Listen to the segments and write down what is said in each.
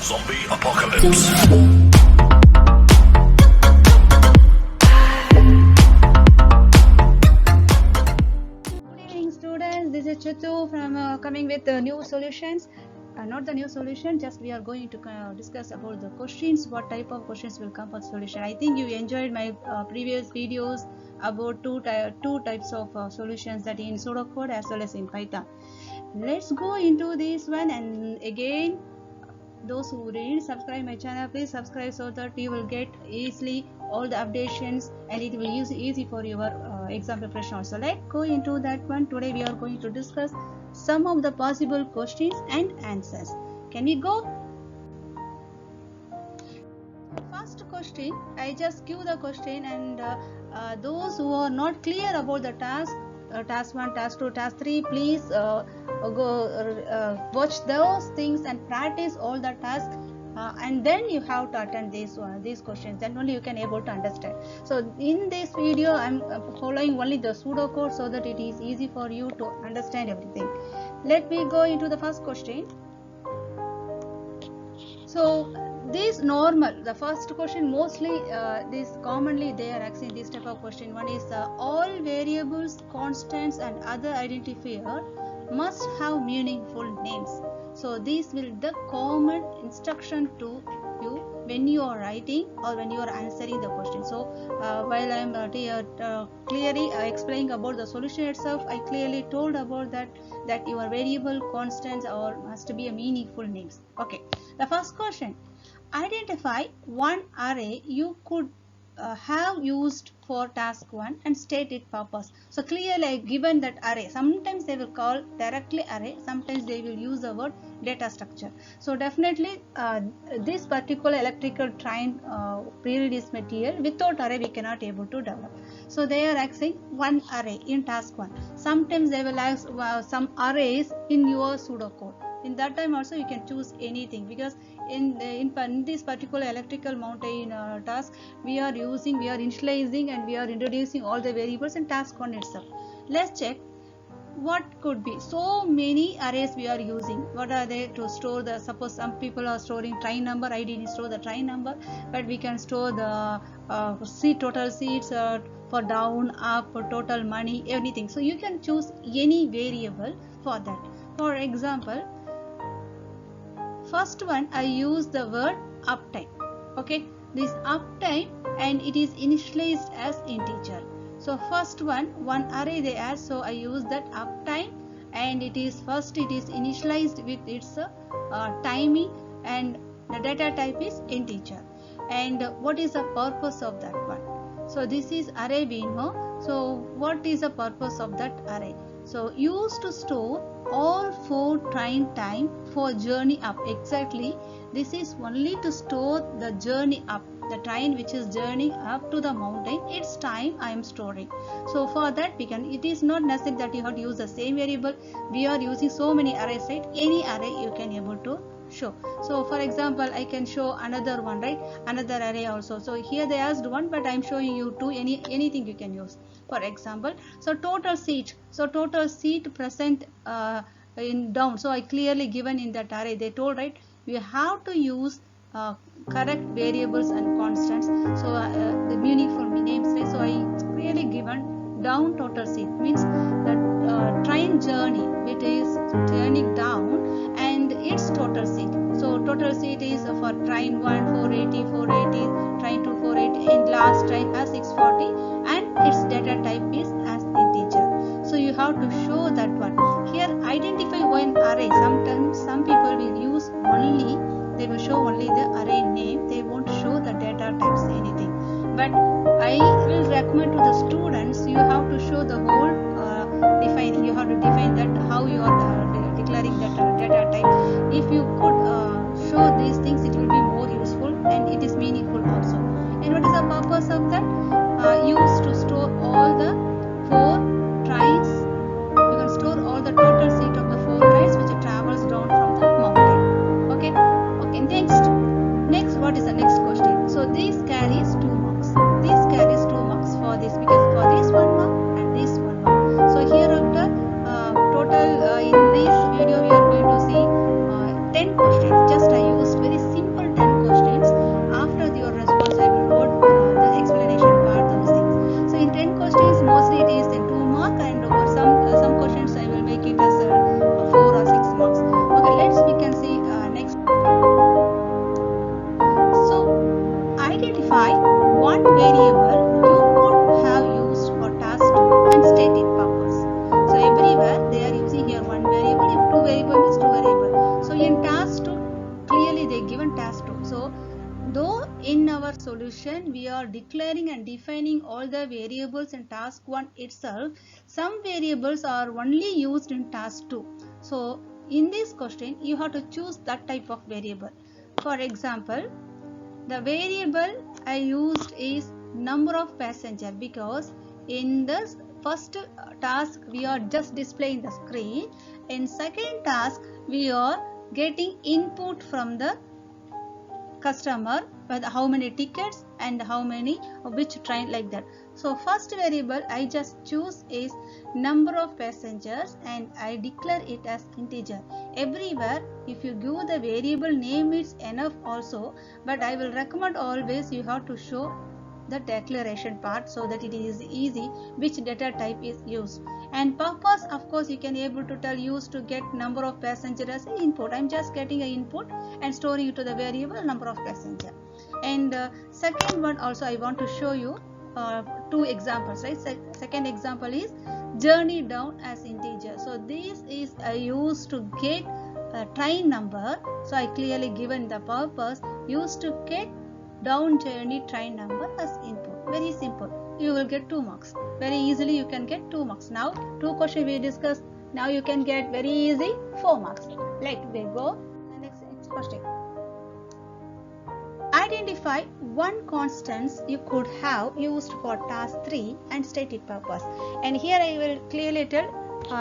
Zombie apocalypse. Good evening, students. This is Chitu from coming with new solutions. Not the new solution, just we are going to discuss about the questions. What type of questions will come for solution? I think you enjoyed my previous videos about two types of solutions, that in pseudocode as well as in Python. Let's go into this one, and again, those who didn't subscribe my channel, please subscribe so that you will get easily all the updations and it will use easy for your exam preparation also. Let's go into that one. Today we are going to discuss some of the possible questions and answers. Can we go? First question, I just give the question, and those who are not clear about the task 1, task 2, task 3, please go watch those things and practice all the tasks, and then you have to attend these questions, then only you can able to understand. So in this video I'm following only the pseudocode so that it is easy for you to understand everything. Let me go into the first question. So the first question, mostly this commonly they are asking this type of question. One is all variables, constants and other identifier must have meaningful names. So this will the common instruction to you when you are writing or when you are answering the question. So while I am clearly explaining about the solution itself, I clearly told about that your variable, constants or must be a meaningful names. Okay, the first question, identify one array you could have used for task 1 and state its purpose. So clearly given that array, sometimes they will call directly array, sometimes they will use the word data structure. So definitely this particular electrical train pre-release material, without array we cannot able to develop. So they are asking one array in task 1. Sometimes they will ask some arrays in your pseudocode. In that time also you can choose anything, because in this particular electrical mountain task we are initializing and we are introducing all the variables in task 1 itself. Let's check what could be. So many arrays we are using. What are they? To store the, suppose some people are storing train number, I didn't store the train number, but we can store the total seats for down, up, total money, anything. So you can choose any variable for that. For example, first one I use the word uptime. Okay, this uptime, and it is initialized as integer. So first one array they ask, so I use that uptime, and it is initialized with its timing, and the data type is integer. And what is the purpose of that one? So this is array we know. So what is the purpose of that array? So used to store all 4 train time for journey up. Exactly, this is only to store the journey up, the train which is journeying up to the mountain, its time I am storing. So for that we can, it is not necessary that you have to use the same variable. We are using so many arrays, right? Any array you can able to show. So for example, I can show another one, right? Another array also. So here they asked one, but I am showing you two. Anything you can use. For example, so total seat. So total seat present in down. So I clearly given in that array. They told, right, we have to use correct variables and constants. So the meaningful names, right? So I clearly given down total seat, means that train journey, it is turning down, and its total seat. So total seat is for train 1 480, train 2 480, and last train has 640, and its data type is as integer. So you have to show that one. Here identify one array. Sometimes some people will use only, they will show only the array name, they won't show the data types, anything. But I will recommend to the students, you have to show the whole defining. You have to define that how you are declaring that data type. If you could show these things, it will be more useful and it is meaningful also. And what is the purpose of that? Used to store all the 4 trains. You can store all the total seat of the 4 trains which travels down from the mountain. Okay. Next, what is the next question? So this carries 2 marks. This carries 2 marks for this, because for this 1 mark and this 1 mark. So here after total in this video we are going to see 10 questions. Just I used very solution, we are declaring and defining all the variables in task 1 itself. Some variables are only used in task 2. So in this question, you have to choose that type of variable. For example, the variable I used is number of passenger, because in this first task we are just displaying the screen. In second task we are getting input from the customer with how many tickets and how many which train, like that. So first variable I just choose is number of passengers and I declare it as integer. Everywhere if you give the variable name it's enough also, but I will recommend always you have to show the declaration part so that it is easy which data type is used. And purpose, of course, you can able to tell used to get number of passengers as input. I'm just getting an input and storing it to the variable number of passenger. And second one also I want to show you two examples, right? Second example is journey down as integer. So this is I used to get a train number. So I clearly given the purpose used to get down journey train number as input. Very simple. You will get 2 marks. Very easily you can get 2 marks. Now 2 questions we discussed. Now you can get very easy 4 marks. Let me go. Next question. Identify one constant you could have used for task 3 and state its purpose. And here I will clearly tell.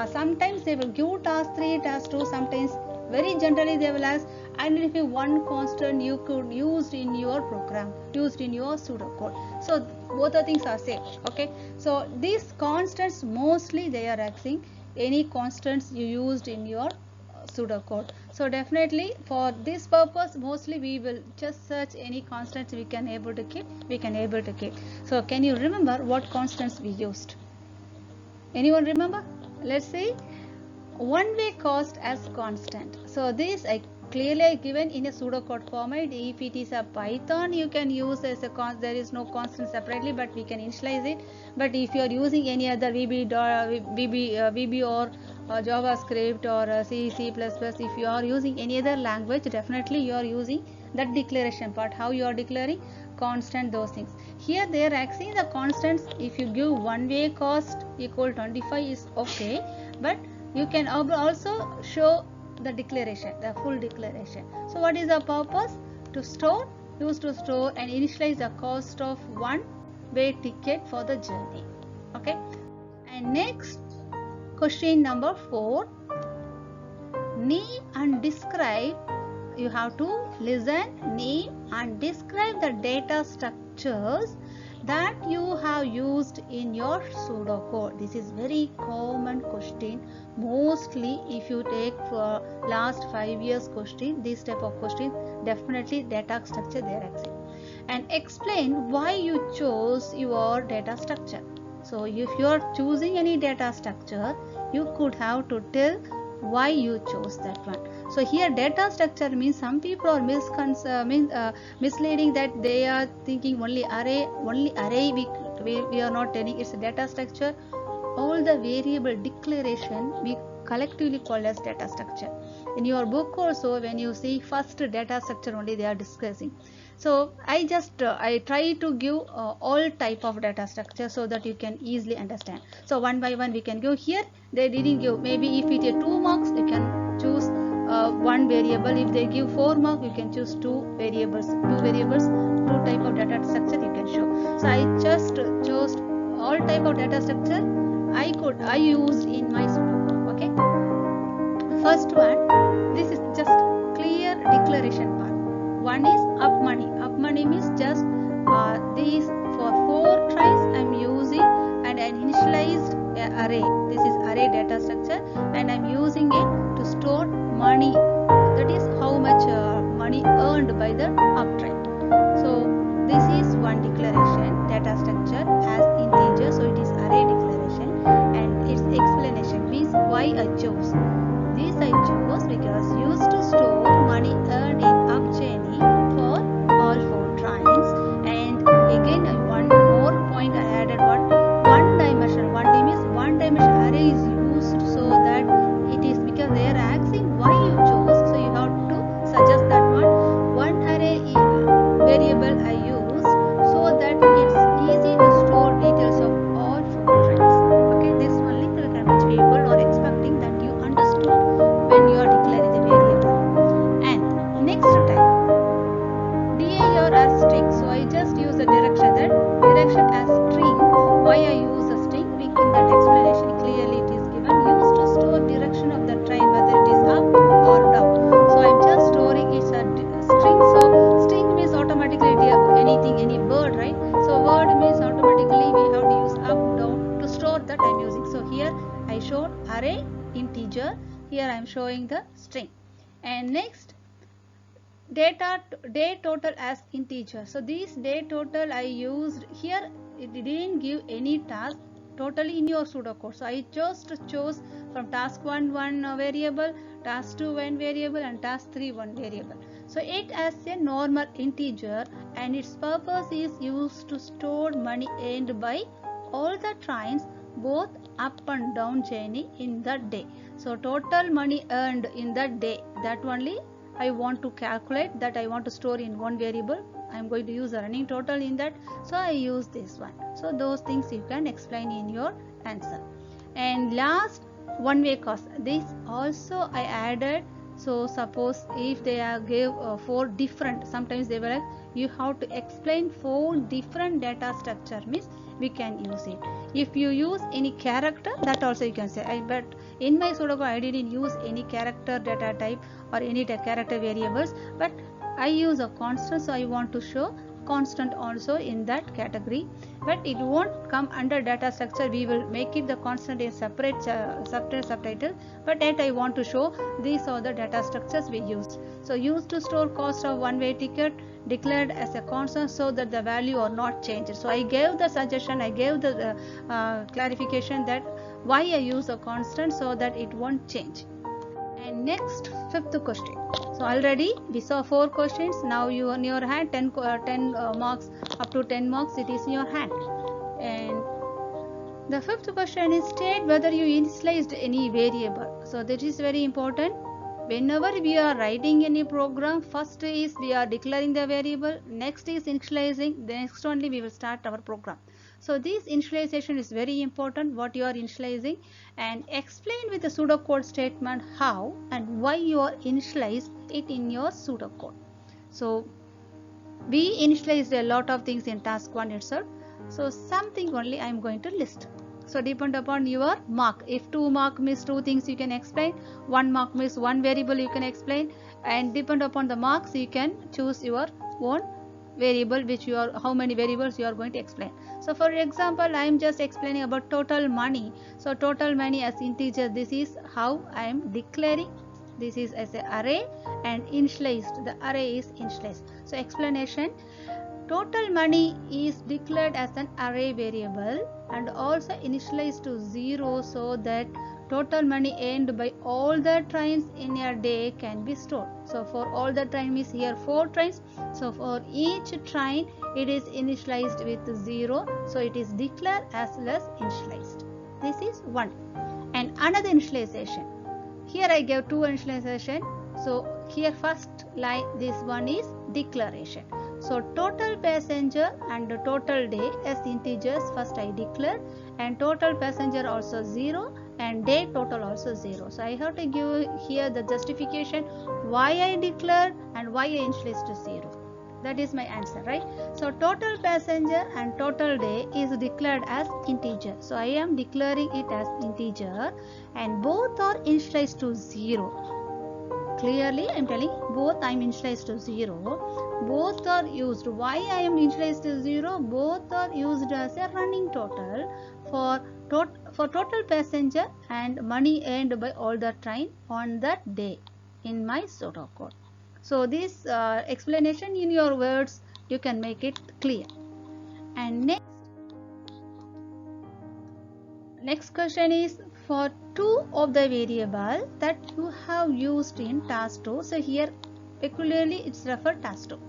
Sometimes they will give task 3, task 2. Sometimes very generally they will ask identify one constant you could use in your program, used in your pseudocode. So both the things are same. Okay. So these constants mostly they are asking any constants you used in your pseudocode. So definitely for this purpose mostly we will just search any constants we can able to keep. So can you remember what constants we used? Anyone remember? Let's see. One-way cost as constant. So this I clearly given in a pseudocode format. If it is a Python, you can use as a there is no constant separately, but we can initialize it. But if you are using any other VB or JavaScript or C, C++, if you are using any other language, definitely you are using that declaration part. How you are declaring constant, those things. Here they are asking the constants. If you give one-way cost equal 25 is okay, but you can also show the declaration, the full declaration. So what is the purpose? To store, use to store and initialize the cost of one-way ticket for the journey. Okay. And next question number 4. Name and describe. You have to listen, name and describe the data structures that you have used in your pseudocode. This is very common question. Mostly if you take for last 5 years question, this type of question, definitely data structure they are asking. And explain why you chose your data structure. So if you are choosing any data structure, you could have to tell why you chose that one. So here data structure means some people are misleading that they are thinking only array. We are not telling it's a data structure. All the variable declaration we collectively call as data structure. In your book also when you see first data structure only they are discussing. So I try to give all type of data structure so that you can easily understand. So one by one we can go. Here they didn't give. Maybe if it is 2 marks you can choose one variable. If they give 4 marks you can choose two variables, two type of data structure you can show. So I just chose all type of data structure I used in my pseudocode. Okay. First one, this is just clear declaration part. One is up money. Up money means just these for 4 tries I am using and an initialized array. This is array data structure and I am using it to store money. That is how much money earned by the up try. So this is one declaration data structure as integer. So it is array declaration and its explanation means why I chose. This I chose because used to store money earned in up journey for all 4 trains. And again one more point I added one dimension. One dimension array is used so that it is because they are asking why you chose. So you have to suggest that one array variable I use showing the string. And next, day total as integer. So this day total I used here, it didn't give any task totally in your pseudocode. So I chose from task 1 variable, task 2 1 variable, and task 3 1 variable. So it as a normal integer, and its purpose is used to store money earned by all the trains both up and down journey in the day. So total money earned in the day, that only I want to calculate, that I want to store in one variable. I am going to use a running total in that, so I use this one. So those things you can explain in your answer. And last, one way cost, this also I added. So suppose if they are gave 4 different, sometimes they were like you have to explain 4 different data structure, means we can use it. If you use any character, that also you can say. But in my pseudocode I didn't use any character data type or any character variables, but I use a constant, so I want to show constant also in that category, but it won't come under data structure. We will make it the constant in separate subtitle, but yet I want to show these are the data structures we used. So used to store cost of one-way ticket declared as a constant so that the value are not changed. So I gave the suggestion, I gave the clarification that why I use a constant, so that it won't change. And next, 5th question. So already we saw 4 questions. Now you on your hand 10 marks, up to 10 marks it is in your hand. And the 5th question is state whether you initialized any variable. So that is very important. Whenever we are writing any program, first is we are declaring the variable, next is initializing, the next only we will start our program. So this initialization is very important, what you are initializing, and explain with the pseudocode statement how and why you are initialized it in your pseudocode. So we initialized a lot of things in task 1 itself. So something only I am going to list. So depend upon your mark. If 2 mark means 2 things you can explain, 1 mark means 1 variable you can explain, and depend upon the marks you can choose your own variable which you are, how many variables you are going to explain. So for example, I am just explaining about total money. So total money as integer, this is how I am declaring. This is as an array and initialized, the array is initialized. So explanation, total money is declared as an array variable and also initialized to 0 so that total money earned by all the trains in a day can be stored. So for all the train means here 4 trains. So for each train it is initialized with 0. So it is declared as well as initialized. This is one. And another initialization. Here I gave 2 initialization. So here first line, this one is declaration. So total passenger and total day as integers first I declare, and total passenger also 0 and day total also 0. So I have to give here the justification why I declared and why I initialized to 0. That is my answer, right? So total passenger and total day is declared as integer. So I am declaring it as integer and both are initialized to 0. Clearly I am telling both I am initialized to 0. Both are used. Why I am initialized to 0? Both are used as a running total for total passenger and money earned by all the train on that day in my pseudocode. So this explanation in your words you can make it clear. And next question is for 2 of the variable that you have used in task 2. So here peculiarly it's referred task 2.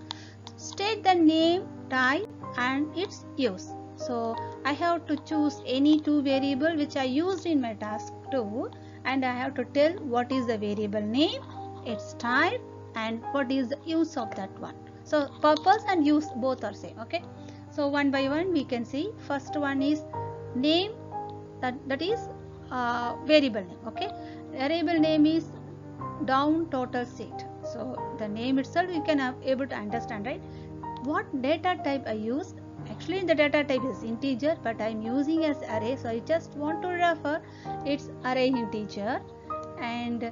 State the name, type and its use. So I have to choose any 2 variable which I used in my task 2, and I have to tell what is the variable name, its type and what is the use of that one. So purpose and use both are same. Okay. So one by one we can see. First one is name, that is variable name. Okay. Variable name is down total seat. So the name itself you can able to understand, right? What data type I used? Actually the data type is integer, but I am using as array, so I just want to refer its array integer. And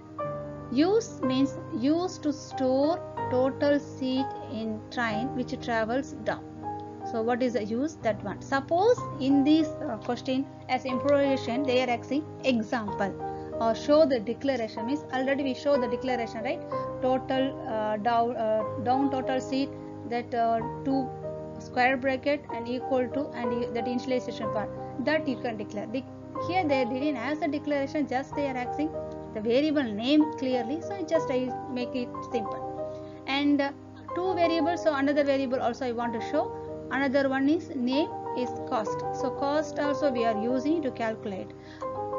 use means used to store total seat in train which travels down. So what is the use? That one. Suppose in this question as improvisation they are asking example or show the declaration means already we show the declaration, right? Total down total seat, that 2 square bracket and equal to, and that initialization part, that you can declare. Here they didn't ask the declaration, just they are asking the variable name clearly, so just I make it simple. And 2 variables, so another variable also I want to show. Another one is name is cost, so cost also we are using to calculate.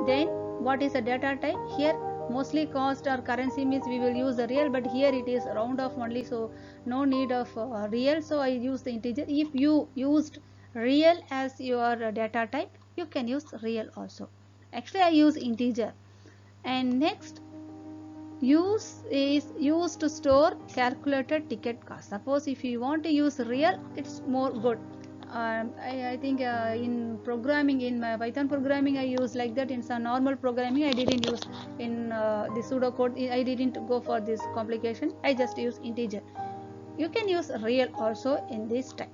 Then what is the data type? Here mostly cost or currency means we will use the real, but here it is round off only, so no need of real, so I use the integer. If you used real as your data type, you can use real also. Actually I use integer. And next, use is used to store calculated ticket cost. Suppose if you want to use real, it's more good. I think in programming, in my Python programming, I use like that. In some normal programming, I didn't use in the pseudocode. I didn't go for this complication. I just use integer. You can use real also in this type,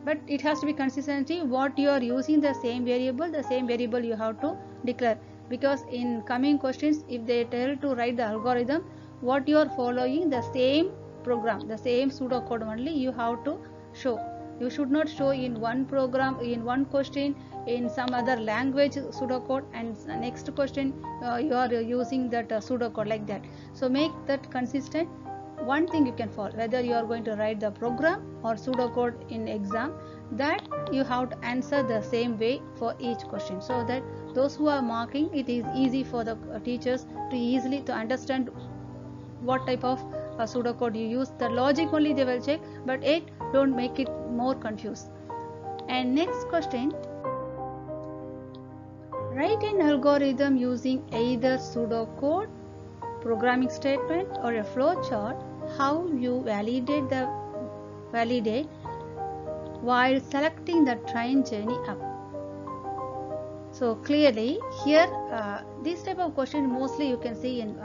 but it has to be consistency. What you are using the same variable you have to declare, because in coming questions, if they tell to write the algorithm, what you are following the same program, the same pseudocode only you have to show. You should not show in one program, in one question, in some other language pseudocode, and next question you are using that pseudocode like that. So make that consistent. One thing you can follow, whether you are going to write the program or pseudocode in exam, that you have to answer the same way for each question, so that those who are marking, it is easy for the teachers to easily to understand what type of pseudocode you use. The logic only they will check, but it don't make it more confused. And next question, write an algorithm using either pseudocode, programming statement, or a flow chart. How you validate while selecting the train journey up. So clearly here this type of question mostly you can see in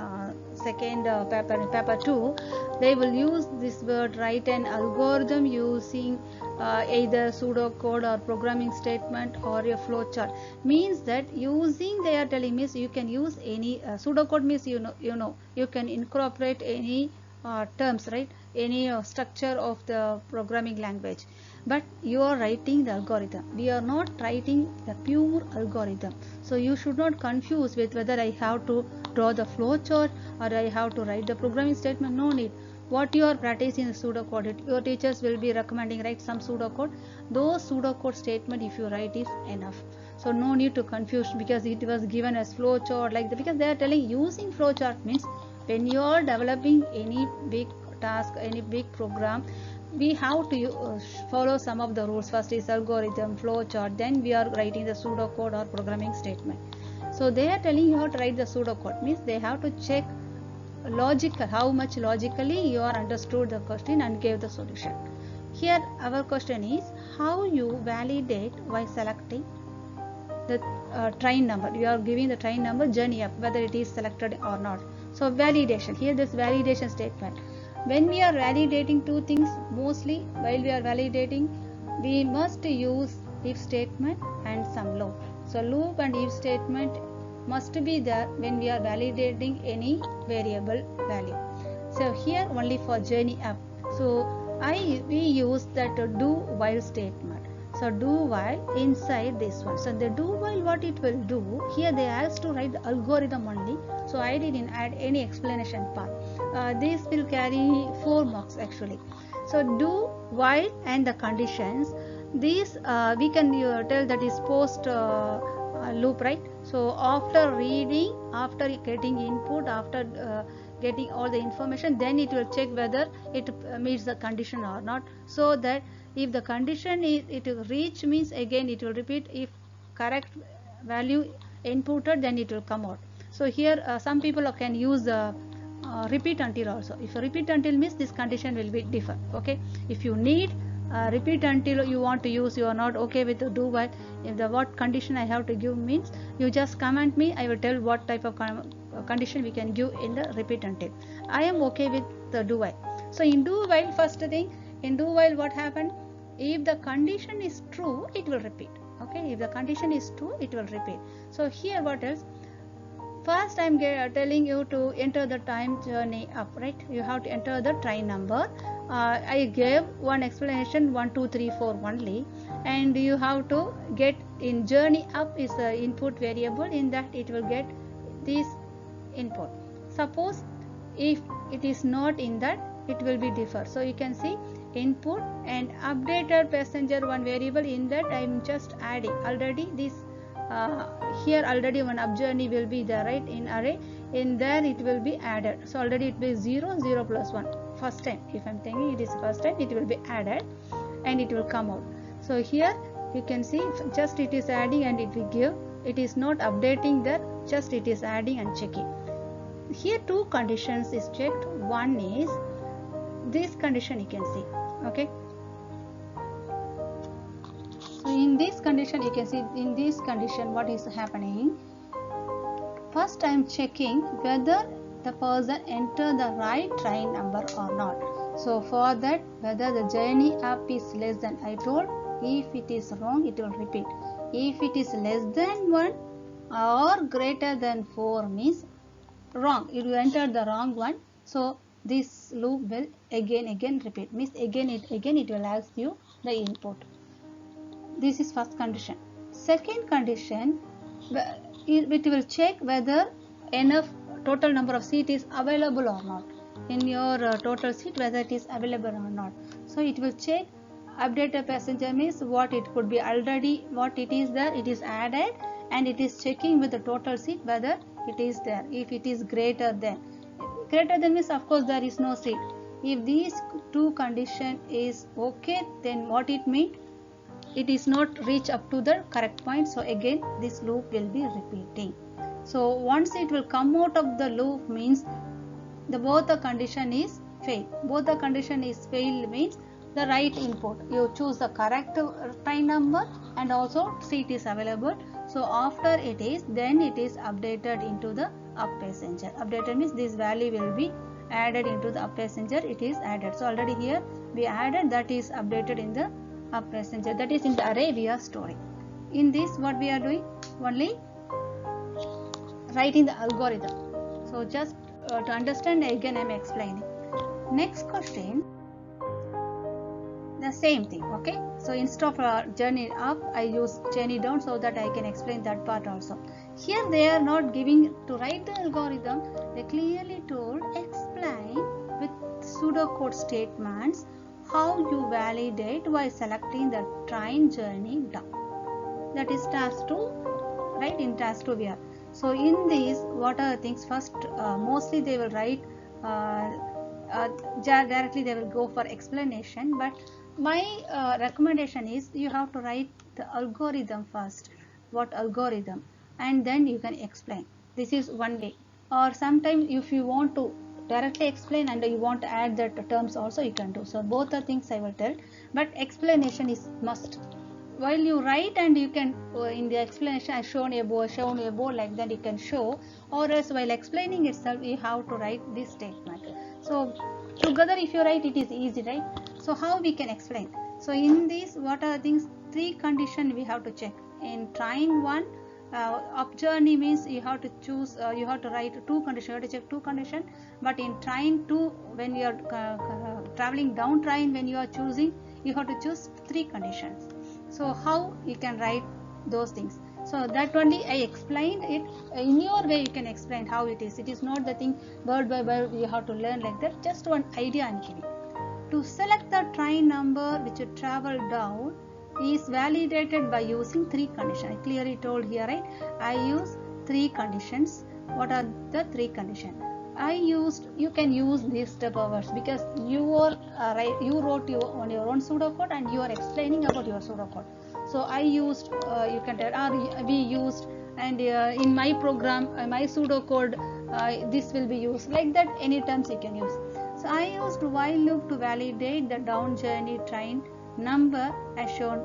second paper 2, they will use this word, write an algorithm using either pseudocode or programming statement or a flow chart. Means that using, they are telling me, you can use any pseudocode means you can incorporate any terms, right? Any structure of the programming language, but you are writing the algorithm. We are not writing the pure algorithm, so you should not confuse with whether I have to draw the flow chart or I have to write the programming statement. No need. What you are practicing is pseudocode. Your teachers will be recommending write some pseudocode. Those pseudocode statement if you write is enough. So no need to confuse, because it was given as flow chart like that, because they are telling using flow chart means when you are developing any big task, any big program, we have to follow some of the rules. First is algorithm, flow chart, then we are writing the pseudocode or programming statement. So they are telling you how to write the pseudocode, means they have to check logical, how much logically you are understood the question and gave the solution. Here our question is how you validate while selecting the train number. You are giving the train number, journey up, whether it is selected or not. So validation, here this validation statement. When we are validating two things, mostly while we are validating, we must use if statement and some loop. So loop and if statement must be there when we are validating any variable value. So here only for journey up, so we use that do while statement. So do while inside this one. So the do while, what it will do, here they asked to write the algorithm only, so I didn't add any explanation part. This will carry 4 marks actually. So do while and the conditions, these we can tell that is post loop, right? So after reading, after getting input, after getting all the information, then it will check whether it meets the condition or not. So that if the condition is it will reach, means again it will repeat. If correct value inputted, then it will come out. So here some people can use the repeat until also. If repeat until means this condition will be different. Okay, if you need repeat until you want to use, you are not okay with the do while, if the what condition I have to give means, you just comment me, I will tell what type of condition we can give in the repeat until. I am okay with the do while. So in do while, first thing in do while what happened, if the condition is true, it will repeat. Okay, if the condition is true, it will repeat. So here what else, First I'm telling you to enter the time journey up, right? You have to enter the train number. I gave one explanation 1 2 3 4 only, and you have to get in journey up is the input variable. In that it will get this input. Suppose if it is not in that, it will be differ. So you can see input and updated passenger one variable. In that I am just adding already this here already one up journey will be there, right, in array. In there it will be added, so already it will be 0 0 plus 1 first time. If I'm thinking it is first time, it will be added and it will come out. So here you can see just it is adding and it will give. It is not updating there, just it is adding and checking. Here two conditions is checked. One is this condition, you can see, okay. So in this condition, you can see in this condition what is happening. First I am checking whether the person enter the right train number or not. So for that, whether the journey up is less than, I told, if it is wrong it will repeat. If it is less than 1 or greater than 4 means wrong, it will enter the wrong one. So this loop will again repeat, means again it will ask you the input. This is first condition. Second condition, it will check whether enough total number of seat is available or not. In your total seat, whether it is available or not. So it will check updated passenger means what it could be already, what it is there, it is added, and it is checking with the total seat whether it is there. If it is greater than means of course there is no seat. If these two condition is okay, then what it means, it is not reach up to the correct point. So again this loop will be repeating. So once it will come out of the loop means both the condition is fail. Both the condition is fail means the right input, you choose the correct train number and also seat is available. So after it is, then it is updated into the up passenger. Updated means this value will be added into the up passenger. It is added. So already here we added, that is updated in the up passenger, that is in the array we are storing. In this what we are doing, only writing the algorithm. So just to understand again I am explaining. Next question, the same thing, okay. So instead of journey up, I use journey down so that I can explain that part also. Here they are not giving to write the algorithm, they clearly told explain with pseudocode statements how you validate while selecting the train journey down. That is task 2, right? In task 2 we are. So in this, what are the things? First, mostly they will write directly, they will go for explanation, but my recommendation is you have to write the algorithm first. What algorithm? And then you can explain. This is one way. Or sometimes if you want to directly explain and you want to add the terms also, you can do. So both the things I will tell, but explanation is must. While you write and you can in the explanation I shown above like that you can show, or else while explaining itself you have to write this statement. So together if you write it is easy, right? So how we can explain? So in this, what are the things? 3 conditions we have to check. In train 1, up journey means you have to choose, you have to write 2 conditions, you have to check 2 conditions. But in train 2, when you are traveling down train, when you are choosing, you have to choose 3 conditions. So how you can write those things? So that only I explained it. In your way you can explain how it is. It is not the thing word by word you have to learn like that. Just one idea I am giving. To select the train number which you travel down is validated by using 3 conditions. I clearly told here, right? I use 3 conditions. What are the 3 conditions? You can use these step overs because you wrote on your own pseudocode and you are explaining about your pseudocode. So I used, you can tell, we used, and in my program, my pseudocode, this will be used. Like that, any terms you can use. So I used while loop to validate the down journey train number as shown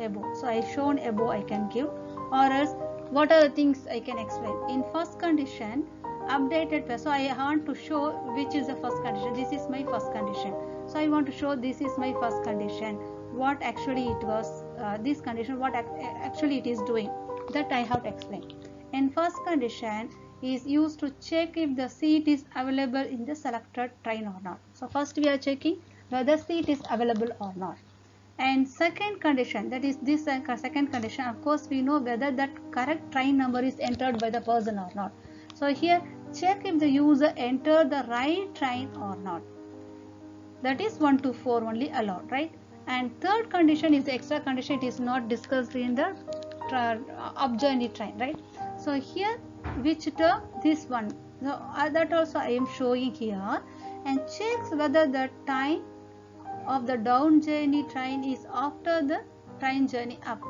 above. So I shown above I can give, or else what are the things I can explain. In first condition, updated, so I want to show which is the first condition. This is my first condition. So I want to show this is my first condition. What actually it was, this condition, what actually it is doing. That I have to explain. And first condition is used to check if the seat is available in the selected train or not. So first we are checking whether seat is available or not. And second condition, that is this second condition, of course we know whether that correct train number is entered by the person or not. So here check if the user entered the right train or not. That is 1 to 4 only allowed, right? And third condition is the extra condition, it is not discussed in the up journey train, right? So here which term, this one, so that also I am showing here, and checks whether the time of the down journey train is after the train journey up.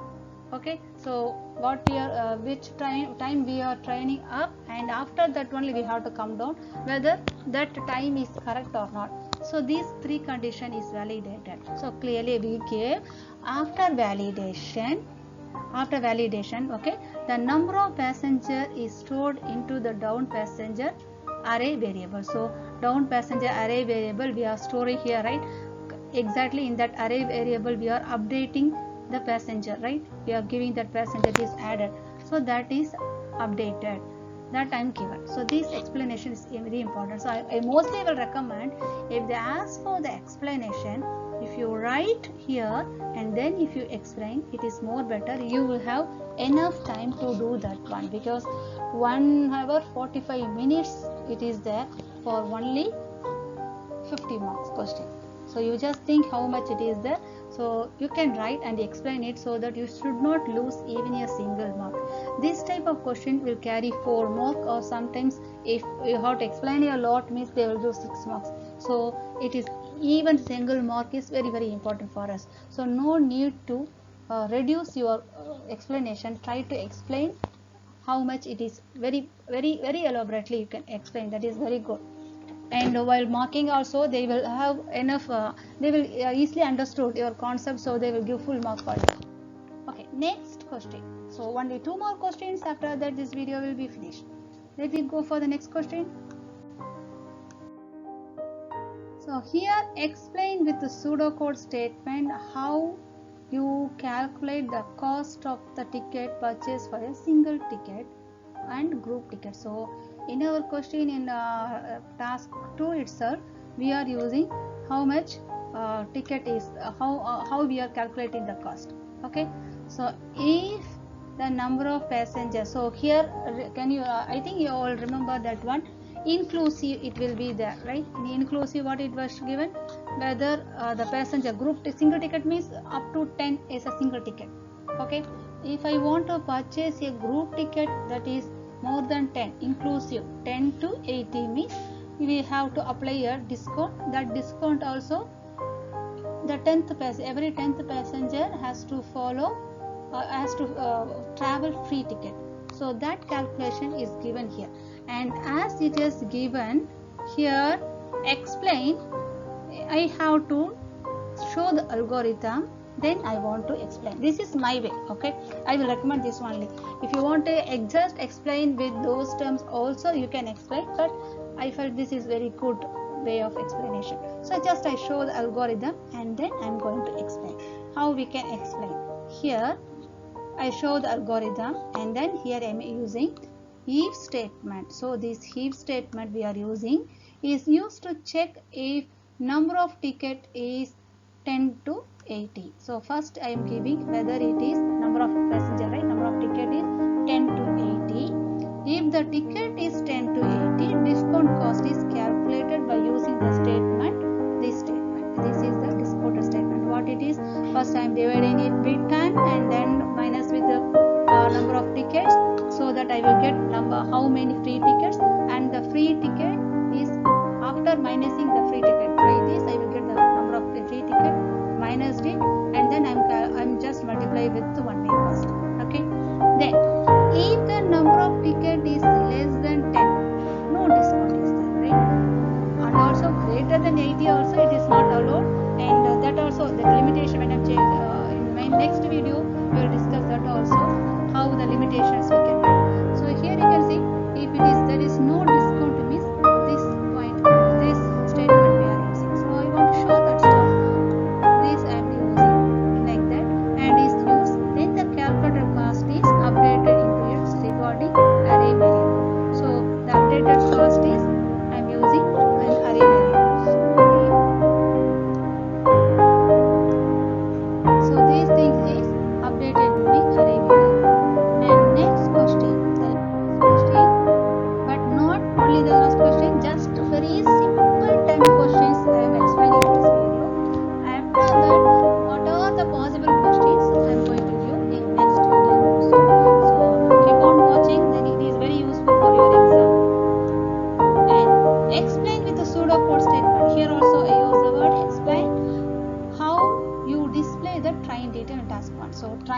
Okay, so what we are which time we are training up, and after that only we have to come down whether that time is correct or not. So these three condition is validated. So clearly we gave after validation, okay, the number of passenger is stored into the down passenger array variable. So down passenger array variable we are storing here, right? Exactly in that array variable we are updating the passenger, right? We are giving that passenger is added, so that is updated, that time given. So this explanation is very important. So I mostly will recommend, if they ask for the explanation, if you write here and then if you explain, it is more better. You will have enough time to do that one, because 1 hour 45 minutes it is there for only 50 marks question. So you just think how much it is there. So you can write and explain it, so that you should not lose even a single mark. This type of question will carry 4 marks, or sometimes if you have to explain a lot means they will do 6 marks. So it is even single mark is very very important for us. So no need to reduce your explanation. Try to explain how much it is, very very very elaborately you can explain. That is very good. And while marking also they will have enough, they will easily understood your concept, so they will give full mark for it. Okay, next question. So only 2 more questions, after that this video will be finished. Let me go for the next question. So here explain with the pseudocode statement how you calculate the cost of the ticket purchased for a single ticket and group ticket. So in our question in task 2 itself, we are using how much ticket is, how we are calculating the cost. Okay, so if the number of passengers, so here can you I think you all remember that one, inclusive it will be there, right? In inclusive what it was given, whether the passenger group single ticket means up to 10 is a single ticket. Okay, if I want to purchase a group ticket that is more than 10, inclusive 10 to 80 means we have to apply a discount. That discount also, the 10th passenger, every 10th passenger has to follow, has to travel free ticket. So that calculation is given here, and as it is given here, explain, I have to show the algorithm, then I want to explain. This is my way. Okay, I will recommend this only. If you want to just explain with those terms also you can explain, but I felt this is very good way of explanation. So just I show the algorithm and then I am going to explain how we can explain. Here I show the algorithm, and then here I am using if statement. So this if statement we are using is used to check if number of ticket is 10 to 80. So first I am giving whether it is number of passenger, right? Number of ticket is 10 to 80. If the ticket is 10 to 80, discount cost is calculated by using the statement, this statement. This is the discount statement. What it is? First I am dividing it with 10 and then minus with the number of tickets, so that I will get number how many free tickets, and the free ticket is after minusing the free ticket by this I will get the number of the free ticket minus it, and then I'm just multiply with the 1 first. Okay, then if the number of ticket is less than 10, no discount is there, right? And also greater than 80 also it is not allowed, and that also the limitation when I'm in my next video we will discuss that also, how the limitations we can have. So here you can see if it is there is no discount means this point, this statement we are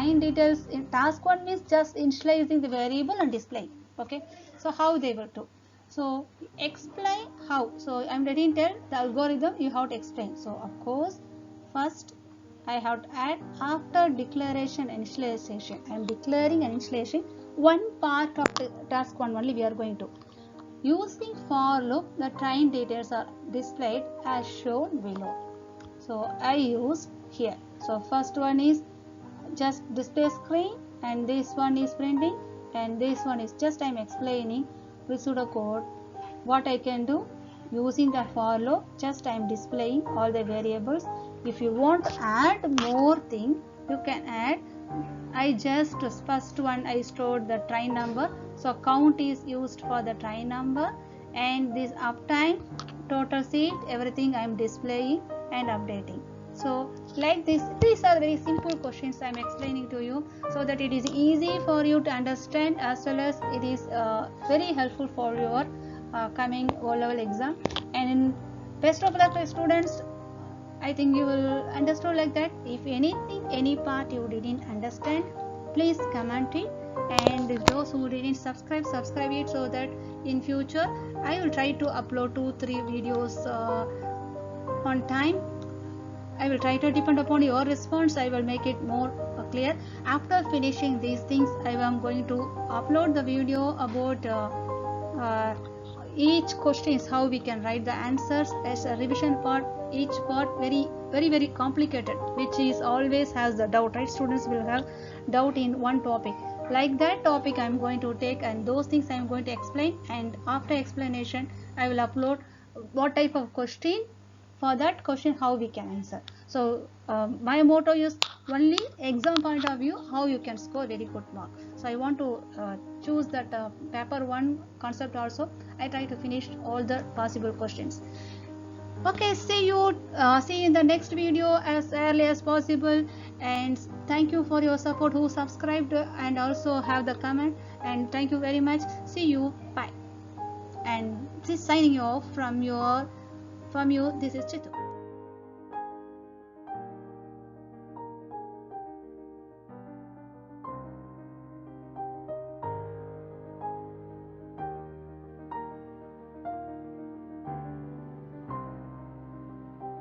train details in task 1 means just initializing the variable and displaying. Okay, so how they will do? So explain how. So I'm ready to tell the algorithm you have to explain. So of course first I have to add after declaration initialization. I am declaring and initializing one part of the task 1 only we are going to. Using for loop, the train details are displayed as shown below. So I use here. So first one is just display screen, and this one is printing, and this one is just I'm explaining with pseudocode what I can do using the for loop. Just I'm displaying all the variables. If you want to add more thing, you can add. I just first one I stored the train number, so count is used for the train number, and this uptime, total seat, everything I am displaying and updating. So like this, these are very simple questions I am explaining to you so that it is easy for you to understand, as well as it is very helpful for your coming O-level exam. And in best of luck students, I think you will understand like that. If anything, any part you didn't understand, please comment it. And those who didn't subscribe it, so that in future I will try to upload 2-3 videos on time. I will try to depend upon your response. I will make it more clear. After finishing these things, I am going to upload the video about each question is how we can write the answers as a revision part. Each part very complicated, which is always has the doubt, right? Students will have doubt in one topic. Like that topic I am going to take, and those things I am going to explain, and after explanation I will upload what type of question, for that question how we can answer. So my motto is only exam point of view how you can score very good mark. So I want to choose that paper 1 concept also. I try to finish all the possible questions. Okay, see you in the next video as early as possible, and thank you for your support who subscribed and also have the comment, and thank you very much. See you, bye. And this signing you off from you, this is Chitu.